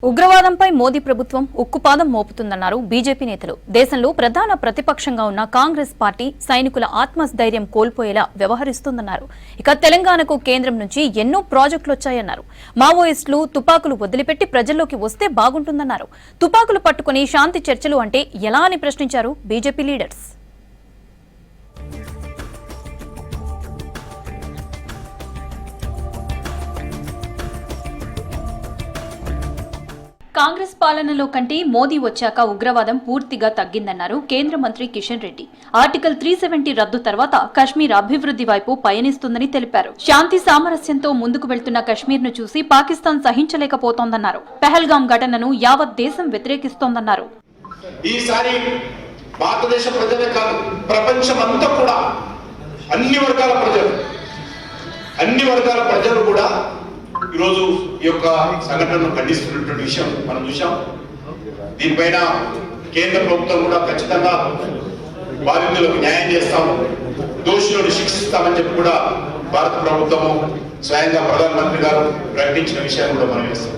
ఉగ్రవాదంపై మోదీ ప్రభుత్వం ఉక్కుపాదం మోపుతుందన్నారు బీజేపీ నేతలు. దేశంలో ప్రధాన ప్రతిపక్షంగా ఉన్న కాంగ్రెస్ పార్టీ సైనికుల ఆత్మస్థైర్యం కోల్పోయేలా వ్యవహరిస్తోందన్నారు. ఇక తెలంగాణకు కేంద్రం నుంచి ఎన్నో ప్రాజెక్టులు వచ్చాయన్నారు. మావోయిస్టులు తుపాకులు వదిలిపెట్టి ప్రజల్లోకి వస్తే బాగుంటుందన్నారు. తుపాకులు పట్టుకుని శాంతి చర్చలు అంటే ఎలా అని ప్రశ్నించారు బీజేపీ లీడర్స్. కాంగ్రెస్ పాలనలో కంటే మోదీ వచ్చాక ఉగ్రవాదం పూర్తిగా తగ్గిందన్నారు కేంద్ర మంత్రి కిషన్ రెడ్డి. ఆర్టికల్ 370 రద్దు తర్వాత కశ్మీర్ అభివృద్ధి వైపు పయనిస్తుందని తెలిపారు. శాంతి సామరస్యంతో ముందుకు వెళ్తున్న కశ్మీర్ ను చూసి పాకిస్తాన్ సహించలేకపోతోందన్నారు. పెహల్గాం ఘటనను యావత్ దేశం వ్యతిరేకిస్తోందన్నారు. ఈసారి భారతదేశ ప్రజలే కాదు, ప్రపంచమంతా కూడా అన్ని వర్గాల ప్రజలు కూడా ఈరోజు ఈ యొక్క సంఘటనను ఖండిస్తున్నటువంటి విషయం మనం చూసాం. దీనిపైన కేంద్ర ప్రభుత్వం కూడా ఖచ్చితంగా బాధితులకు న్యాయం చేస్తాము, దోషులను శిక్షిస్తామని చెప్పి కూడా భారత ప్రభుత్వము స్వయంగా ప్రధానమంత్రి గారు ప్రకటించిన విషయాన్ని కూడా మనం చేస్తాం.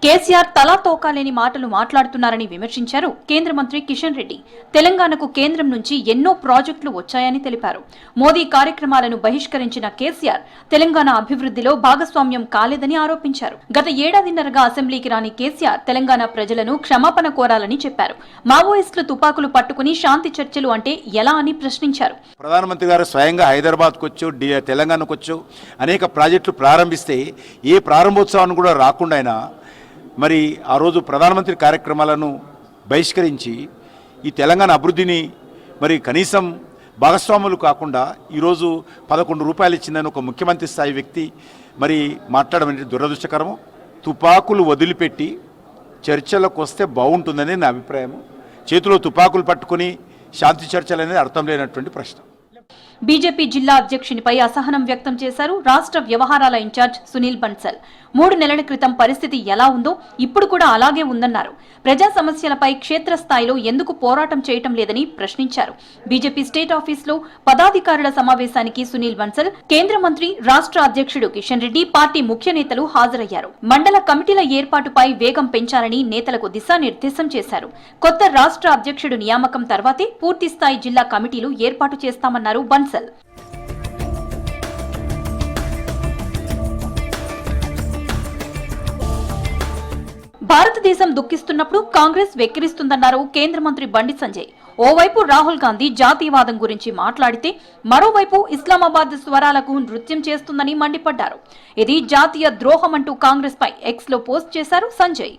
కేసీఆర్ తలా తోకాలేని మాటలు మాట్లాడుతున్నారని విమర్శించారు కేంద్ర మంత్రి కిషన్ రెడ్డి. తెలంగాణకు కేంద్రం నుంచి ఎన్నో ప్రాజెక్టులు వచ్చాయని తెలిపారు. మోదీ కార్యక్రమాలను బహిష్కరించిన కేసీఆర్ తెలంగాణ అభివృద్ధిలో భాగస్వామ్యం కాలేదని ఆరోపించారు. గత ఏడాదిన్నరగా అసెంబ్లీకి రాని కేసీఆర్ తెలంగాణ ప్రజలను క్షమాపణ కోరాలని చెప్పారు. మావోయిస్టులు తుపాకులు పట్టుకుని శాంతి చర్చలు అంటే ఎలా అని ప్రశ్నించారు. ప్రధానమంత్రి గారు స్వయంగా హైదరాబాద్కు వచ్చు, తెలంగాణకు వచ్చు అనేక ప్రాజెక్టులు ప్రారంభిస్తే ఏ ప్రారంభోత్సవాన్ని కూడా రాకుండా అయినా మరి ఆ రోజు ప్రధానమంత్రి కార్యక్రమాలను బహిష్కరించి ఈ తెలంగాణ అభివృద్ధిని మరి కనీసం భాగస్వాములు కాకుండా ఈరోజు 11 రూపాయలు ఇచ్చిందని ఒక ముఖ్యమంత్రి స్థాయి వ్యక్తి మరి మాట్లాడడం అనేది దురదృష్టకరము. తుపాకులు వదిలిపెట్టి చర్చలకు వస్తే బాగుంటుందని నా అభిప్రాయం. చేతిలో తుపాకులు పట్టుకుని శాంతి చర్చలు అనేది అర్థం లేనటువంటి ప్రశ్న. బీజేపీ జిల్లా అధ్యక్షునిపై అసహనం వ్యక్తం చేశారు రాష్ట్ర వ్యవహారాల ఇన్ఛార్జ్ సునీల్ బన్సల్. 3 నెలల క్రితం పరిస్థితి ఎలా ఉందో ఇప్పుడు కూడా అలాగే ఉందన్నారు. ప్రజా సమస్యలపై క్షేత్రస్థాయిలో ఎందుకు పోరాటం చేయటం లేదని ప్రశ్నించారు. బీజేపీ స్టేట్ ఆఫీసులో పదాధికారుల సమావేశానికి సునీల్ బన్సల్, కేంద్ర మంత్రి, రాష్ట్ర అధ్యక్షుడు కిషన్ రెడ్డి, పార్టీ ముఖ్య నేతలు హాజరయ్యారు. మండల కమిటీల ఏర్పాటుపై వేగం పెంచాలని నేతలకు దిశానిర్దేశం చేశారు. కొత్త రాష్ట్ర అధ్యక్షుడు నియామకం తర్వాతే పూర్తిస్థాయి జిల్లా కమిటీలు ఏర్పాటు చేస్తామన్నారు బన్సల్. భారతదేశం దుఃఖిస్తున్నప్పుడు కాంగ్రెస్ వెక్కిరిస్తుందన్నారు కేంద్ర మంత్రి బండి సంజయ్. ఓవైపు రాహుల్ గాంధీ జాతీయవాదం గురించి మాట్లాడితే మరోవైపు ఇస్లామాబాద్ స్వరాలకు నృత్యం చేస్తుందని మండిపడ్డారు. ఇది జాతీయ ద్రోహం అంటూ కాంగ్రెస్ పై ఎక్స్ లో పోస్ట్ చేశారు సంజయ్.